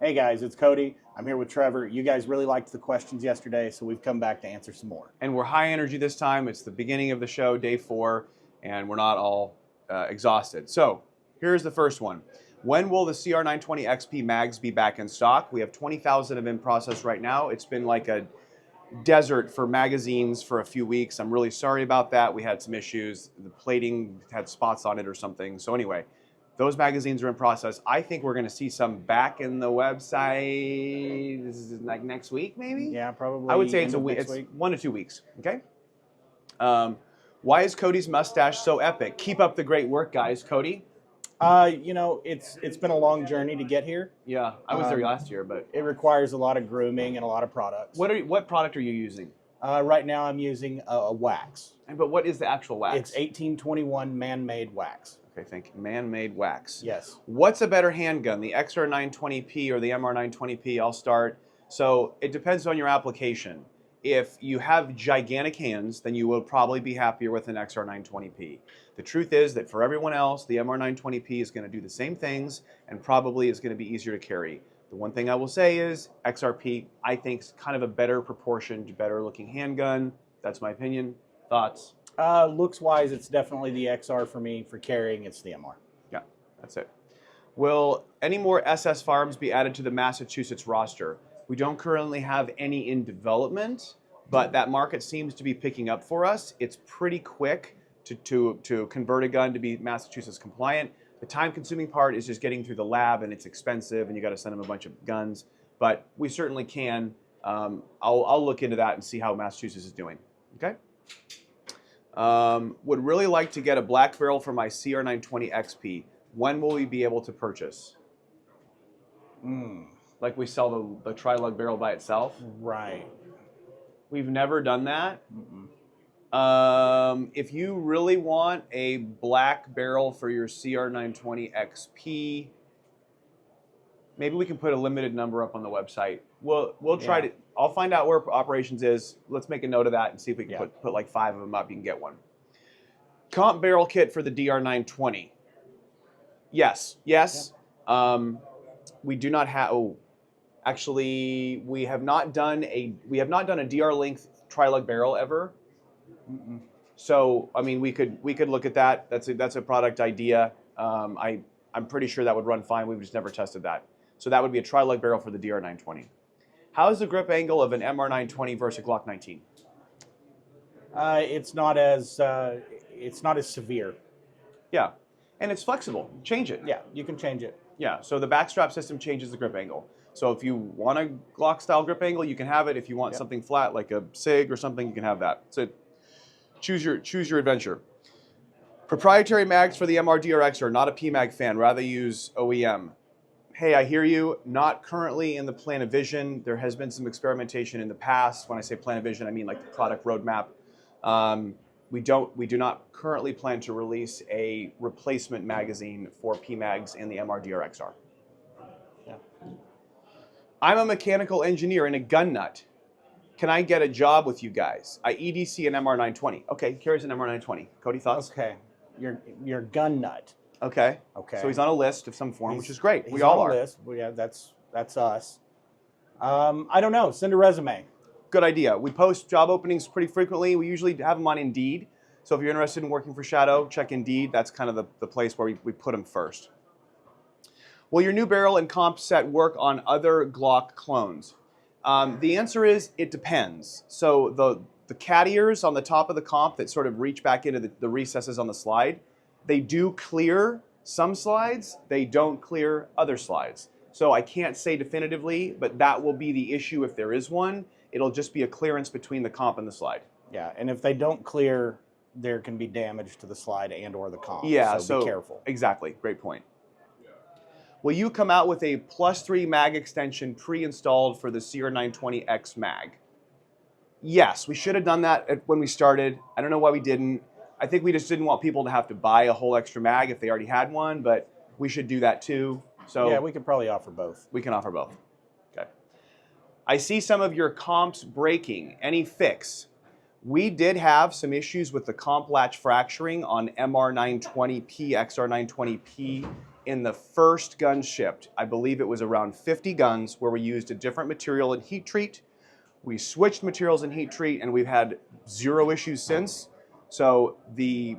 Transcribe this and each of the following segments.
Hey guys, it's Cody. I'm here with Trevor. You guys really liked the questions yesterday, so we've come back to answer some more. And we're high energy this time. It's the beginning of the show, day 4, and we're not all exhausted. So here's the first one. When will the CR920XP mags be back in stock? We have 20,000 of them in process right now. It's been like a desert for magazines for a few weeks. I'm really sorry about that. We had some issues. The plating had spots on it or something. So anyway, those magazines are in process. I think we're going to see some back in the website. This is like next week, maybe? Yeah, probably. I would say it's a week. It's 1 to 2 weeks. Okay. Why is Cody's mustache so epic? Keep up the great work, guys. Cody. You know, it's been a long journey to get here. Yeah, I was there last year, but it requires a lot of grooming and a lot of products. What product are you using? Right now, I'm using a wax. But what is the actual wax? It's 1821 man-made wax. Okay, thank you. Man-made wax. Yes. What's a better handgun, the XR920P or the MR920P? I'll start. So it depends on your application. If you have gigantic hands, then you will probably be happier with an XR920P. The truth is that for everyone else, the MR920P is going to do the same things and probably is going to be easier to carry. The one thing I will say is XRP, I think, is kind of a better proportioned, better looking handgun. That's my opinion. Thoughts? Looks-wise, it's definitely the XR for me. For carrying, it's the MR. Yeah, that's it. Will any more SS firearms be added to the Massachusetts roster? We don't currently have any in development, but that market seems to be picking up for us. It's pretty quick to convert a gun to be Massachusetts compliant. The time-consuming part is just getting through the lab, and it's expensive, and you got to send them a bunch of guns. But we certainly can. I'll look into that and see how Massachusetts is doing. Okay. Would really like to get a black barrel for my CR920XP. When will we be able to purchase? Like we sell the tri-lug barrel by itself? Right. We've never done that. If you really want a black barrel for your CR920XP, maybe we can put a limited number up on the website. We'll try to. I'll find out where operations is. Let's make a note of that and see if we can put like 5 of them up. You can get one. Comp barrel kit for the DR920. Yes. We do not have. Oh, actually, we have not done a DR length tri-lug barrel ever. So I mean, we could look at that. That's a product idea. I'm pretty sure that would run fine. We've just never tested that. So that would be a tri-lug barrel for the DR920. How is the grip angle of an MR920 versus a Glock 19? It's not as severe. Yeah, and it's flexible. Change it. Yeah, you can change it. Yeah, so the backstrap system changes the grip angle. So if you want a Glock style grip angle, you can have it. If you want something flat like a SIG or something, you can have that. So choose your adventure. Proprietary mags for the MR-DRX are not a PMag fan. Rather use OEM. Hey, I hear you. Not currently in the plan of vision. There has been some experimentation in the past. When I say plan of vision, I mean like the product roadmap. We do not currently plan to release a replacement magazine for PMags in the MR-DRXR. Yeah. I'm a mechanical engineer and a gun nut. Can I get a job with you guys? I EDC an MR920. Okay, carries an MR920. Cody, thoughts? Okay, you're gun nut. Okay. Okay. So he's on a list of some form, which is great. We all are. He's on a list. Yeah, that's us. I don't know. Send a resume. Good idea. We post job openings pretty frequently. We usually have them on Indeed. So if you're interested in working for Shadow, check Indeed. That's kind of the place where we put them first. Will your new barrel and comp set work on other Glock clones? The answer is it depends. So the cat ears on the top of the comp that sort of reach back into the recesses on the slide, they do clear some slides. They don't clear other slides. So I can't say definitively, but that will be the issue if there is one. It'll just be a clearance between the comp and the slide. Yeah, and if they don't clear, there can be damage to the slide and or the comp. Yeah, so be careful. Exactly. Great point. Will you come out with a +3 mag extension pre-installed for the CR920X mag? Yes, we should have done that when we started. I don't know why we didn't. I think we just didn't want people to have to buy a whole extra mag if they already had one, but we should do that too. So yeah, we could probably offer both. We can offer both. Okay. I see some of your comps breaking. Any fix? We did have some issues with the comp latch fracturing on MR920P, XR920P in the first gun shipped, I believe it was around 50 guns where we used a different material and heat treat. We switched materials and heat treat, and we've had 0 issues since. So the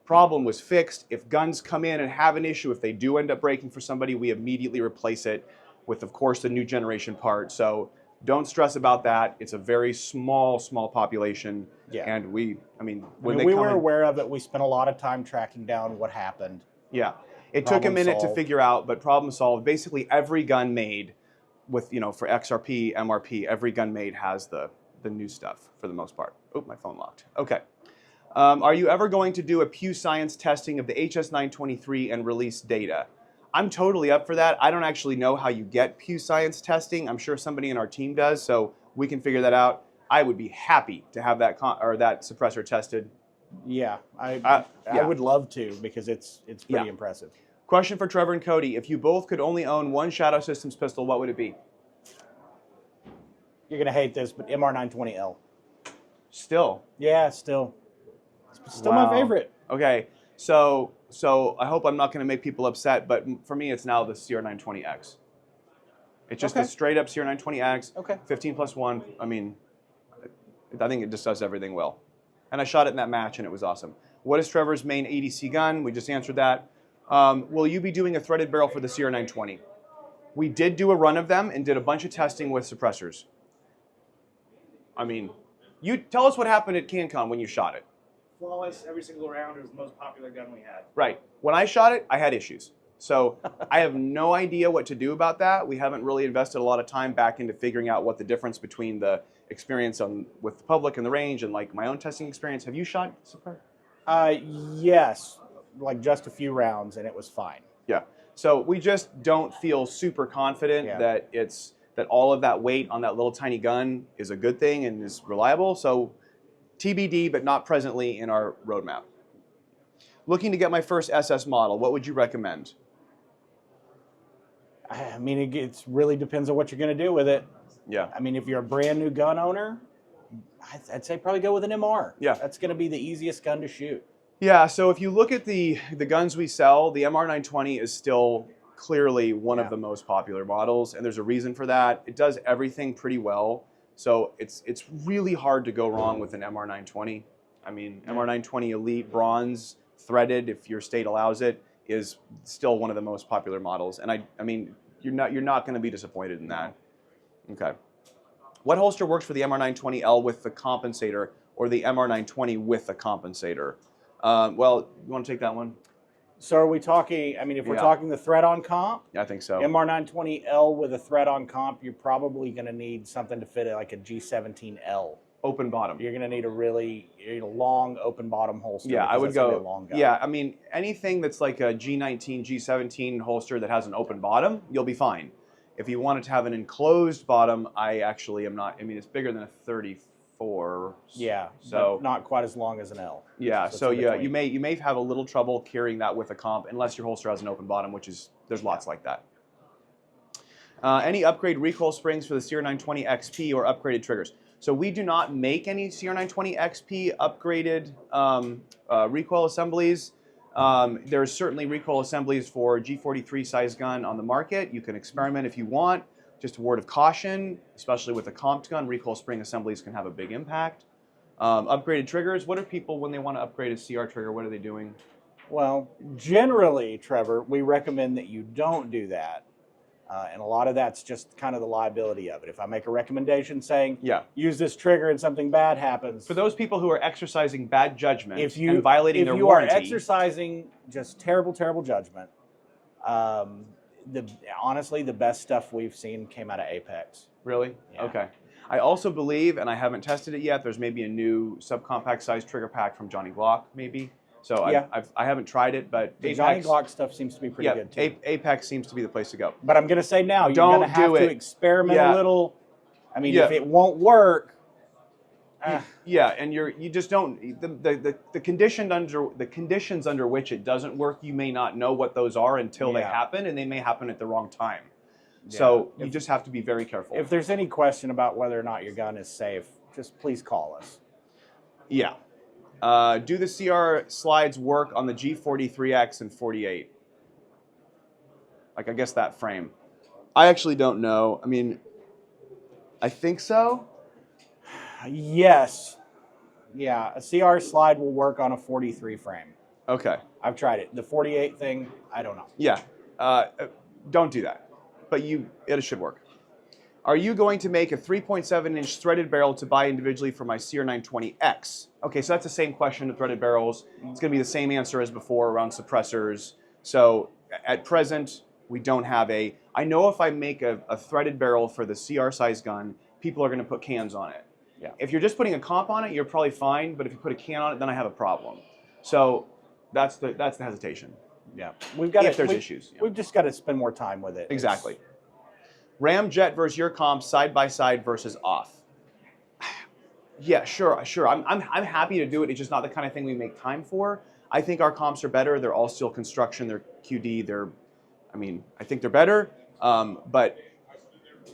problem was fixed. If guns come in and have an issue, if they do end up breaking for somebody, we immediately replace it with, of course, the new generation part. So don't stress about that. It's a very small population. Yeah. And we were aware of it. We spent a lot of time tracking down what happened. Yeah. It took a minute to figure out, but problem solved. Basically, every gun made with, for XRP, MRP, every gun made has the new stuff for the most part. Oh, my phone locked. Okay. Are you ever going to do a Pew Science testing of the HS923 and release data? I'm totally up for that. I don't actually know how you get Pew Science testing. I'm sure somebody in our team does, so we can figure that out. I would be happy to have that suppressor tested. Yeah, I would love to, because it's pretty impressive. Question for Trevor and Cody. If you both could only own one Shadow Systems pistol, what would it be? You're going to hate this, but MR920L. Still? Yeah, still. It's still my favorite. Okay, so I hope I'm not going to make people upset, but for me, it's now the CR920X. It's just a straight up CR920X. Okay. 15+1. I mean, I think it just does everything well. And I shot it in that match, and it was awesome. What is Trevor's main ADC gun? We just answered that. Will you be doing a threaded barrel for the CR920? We did do a run of them and did a bunch of testing with suppressors. I mean, you tell us what happened at CanCon when you shot it. Flawless every single round. It was the most popular gun we had. Right. When I shot it, I had issues. So I have no idea what to do about that. We haven't really invested a lot of time back into figuring out what the difference between the experience with the public and the range and like my own testing experience. Have you shot suppressor? Yes, like just a few rounds, and it was fine. Yeah. So we just don't feel super confident that all of that weight on that little tiny gun is a good thing and is reliable. So TBD, but not presently in our roadmap. Looking to get my first SS model, what would you recommend? I mean, it really depends on what you're going to do with it. Yeah. I mean, if you're a brand new gun owner, I'd say probably go with an MR. Yeah. That's going to be the easiest gun to shoot. Yeah, so if you look at the guns we sell, the MR920 is still clearly one of the most popular models, and there's a reason for that. It does everything pretty well. So it's really hard to go wrong with an MR920. I mean, MR920 Elite Bronze threaded, if your state allows it, is still one of the most popular models. And I mean, you're not going to be disappointed in that. Okay. What holster works for the MR920L with the compensator, or the MR920 with the compensator? Well, you want to take that one? So are we talking, I mean, if we're talking the thread-on comp? Yeah, I think so. MR920L with a thread-on comp, you're probably going to need something to fit it like a G17L. Open bottom. You're going to need a really long open bottom holster. Yeah, I would go. Long gun. Yeah, I mean, anything that's like a G19, G17 holster that has an open bottom, you'll be fine. If you wanted to have an enclosed bottom, I actually am not. I mean, it's bigger than a 34. Yeah, so not quite as long as an L. Yeah, so yeah, you may have a little trouble carrying that with a comp unless your holster has an open bottom, which is there's lots like that. Any upgrade recoil springs for the CR920XP or upgraded triggers? So we do not make any CR920XP upgraded recoil assemblies. There's certainly recoil assemblies for G43 size gun on the market. You can experiment if you want. Just a word of caution, especially with a comped gun, recoil spring assemblies can have a big impact. Upgraded triggers, what are people, when they want to upgrade a CR trigger, what are they doing? Well, generally, Trevor, we recommend that you don't do that. And a lot of that's just kind of the liability of it. If I make a recommendation saying, use this trigger and something bad happens. For those people who are exercising bad judgment and violating their warranty. If you are exercising just terrible, terrible judgment, honestly, the best stuff we've seen came out of Apex. Really? Yeah. Okay. I also believe, and I haven't tested it yet, there's maybe a new subcompact size trigger pack from Johnny Glock, maybe. So I haven't tried it, but the Johnny Glock stuff seems to be pretty good too. Apex seems to be the place to go. But I'm going to say now, you're going to have to experiment a little. I mean, if it won't work. Yeah, and you just don't the conditions under which it doesn't work. You may not know what those are until they happen, and they may happen at the wrong time. Yeah. So you just have to be very careful. If there's any question about whether or not your gun is safe, just please call us. Yeah. Do the CR slides work on the G43X and 48? Like, I guess that frame. I actually don't know. I mean, I think so. Yes. Yeah, a CR slide will work on a 43 frame. Okay. I've tried it. The 48 thing, I don't know. Yeah. Don't do that. But it should work. Are you going to make a 3.7-inch threaded barrel to buy individually for my CR920X? Okay, so that's the same question of threaded barrels. It's going to be the same answer as before around suppressors. So at present, we don't have a... I know if I make a threaded barrel for the CR size gun, people are going to put cans on it. Yeah. If you're just putting a comp on it, you're probably fine. But if you put a can on it, then I have a problem. So that's the hesitation. Yeah. We've got if there's issues. Yeah. We've just got to spend more time with it. Exactly. Ramjet versus your comp, side by side versus off. Yeah, sure. I'm happy to do it. It's just not the kind of thing we make time for. I think our comps are better. They're all steel construction. They're QD. I think they're better. But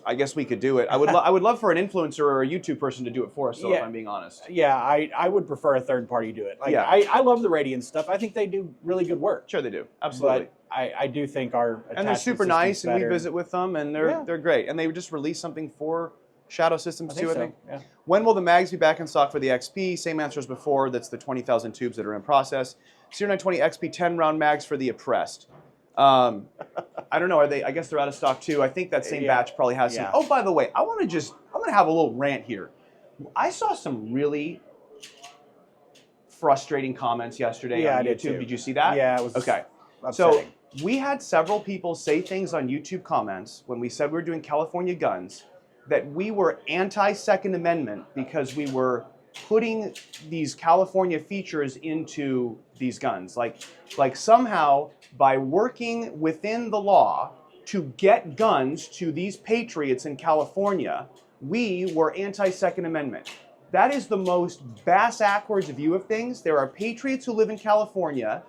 I guess we could do it. I would love for an influencer or a YouTube person to do it for us, though, if I'm being honest. Yeah, I would prefer a third party do it. Like, yeah. I love the Radiant stuff. I think they do really good work. Sure they do. Absolutely. But I do think our and they're super nice, and better. we visit with them, and they're great. And they just released something for Shadow Systems too, I think. Yeah. When will the mags be back in stock for the XP? Same answer as before. That's the 20,000 tubes that are in process. CR920XP 10-round mags for the oppressed. I don't know. Are they? I guess they're out of stock too. I think that same batch probably has some. Oh, by the way, I'm going to have a little rant here. I saw some really frustrating comments yesterday on YouTube. Did you see that? Yeah, it was okay. Upsetting. So we had several people say things on YouTube comments when we said we were doing California guns that we were anti-Second Amendment because we were putting these California features into these guns. Like somehow by working within the law to get guns to these patriots in California, we were anti-Second Amendment. That is the most bass-ackwards view of things. There are patriots who live in California.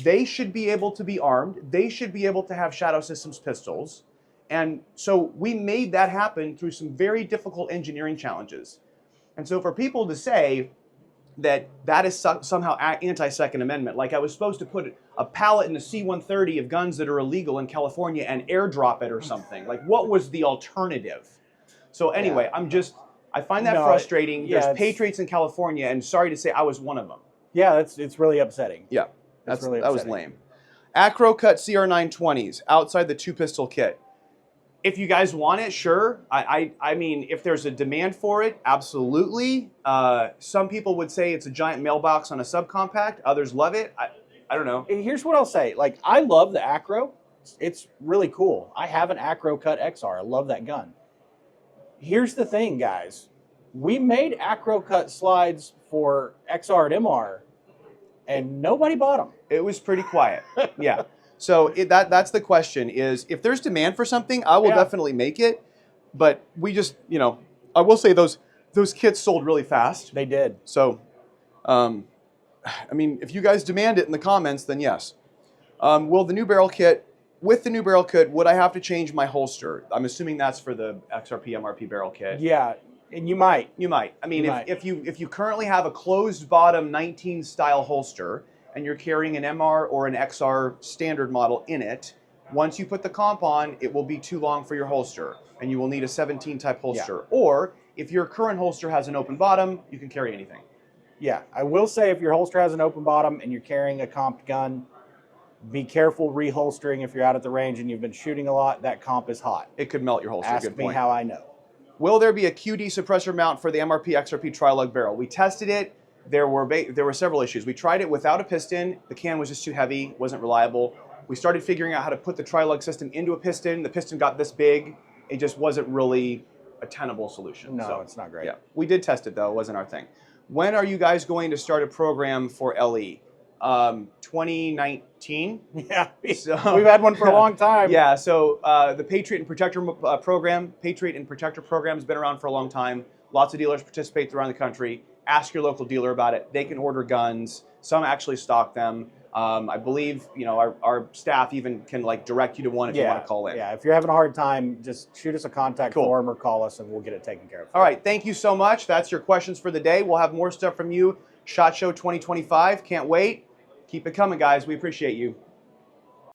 They should be able to be armed. They should be able to have Shadow Systems pistols. And so we made that happen through some very difficult engineering challenges. And so for people to say that that is somehow anti-Second Amendment, like I was supposed to put a pallet in a C-130 of guns that are illegal in California and airdrop it or something, like what was the alternative? So anyway, I find that frustrating. There's patriots in California, and sorry to say I was one of them. Yeah, it's really upsetting. Yeah, that was lame. Acro cut CR920s outside the 2-pistol kit. If you guys want it, sure. I mean, if there's a demand for it, absolutely. Some people would say it's a giant mailbox on a subcompact. Others love it. I don't know. Here's what I'll say. Like, I love the Acro. It's really cool. I have an Acro cut XR. I love that gun. Here's the thing, guys. We made Acro cut slides for XR and MR, and nobody bought them. It was pretty quiet. Yeah. So that's the question is, if there's demand for something, I will definitely make it. But we just, I will say those kits sold really fast. They did. So, I mean, if you guys demand it in the comments, then yes. Will the new barrel kit, with the new barrel kit, would I have to change my holster? I'm assuming that's for the XRP MRP barrel kit. Yeah, and you might. You might. I mean, if you currently have a closed bottom 19 style holster, and you're carrying an MR or an XR standard model in it, once you put the comp on, it will be too long for your holster, and you will need a 17 type holster. Yeah. Or if your current holster has an open bottom, you can carry anything. Yeah, I will say if your holster has an open bottom and you're carrying a comped gun, be careful reholstering if you're out at the range and you've been shooting a lot. That comp is hot. It could melt your holster. Ask me how I know. Will there be a QD suppressor mount for the MRP XRP tri-lug barrel? We tested it. There were several issues. We tried it without a piston. The can was just too heavy, wasn't reliable. We started figuring out how to put the tri-lug system into a piston. The piston got this big. It just wasn't really a tenable solution. No, it's not great. Yeah, we did test it though. It wasn't our thing. When are you guys going to start a program for LE? 2019. Yeah, we've had one for a long time. Yeah, so the Patriot and Protector program, Patriot and Protector program has been around for a long time. Lots of dealers participate around the country. Ask your local dealer about it. They can order guns. Some actually stock them. I believe our staff even can direct you to one if you want to call in. Yeah, if you're having a hard time, just shoot us a contact form or call us and we'll get it taken care of. All right, thank you so much. That's your questions for the day. We'll have more stuff from you. SHOT Show 2025. Can't wait. Keep it coming, guys. We appreciate you.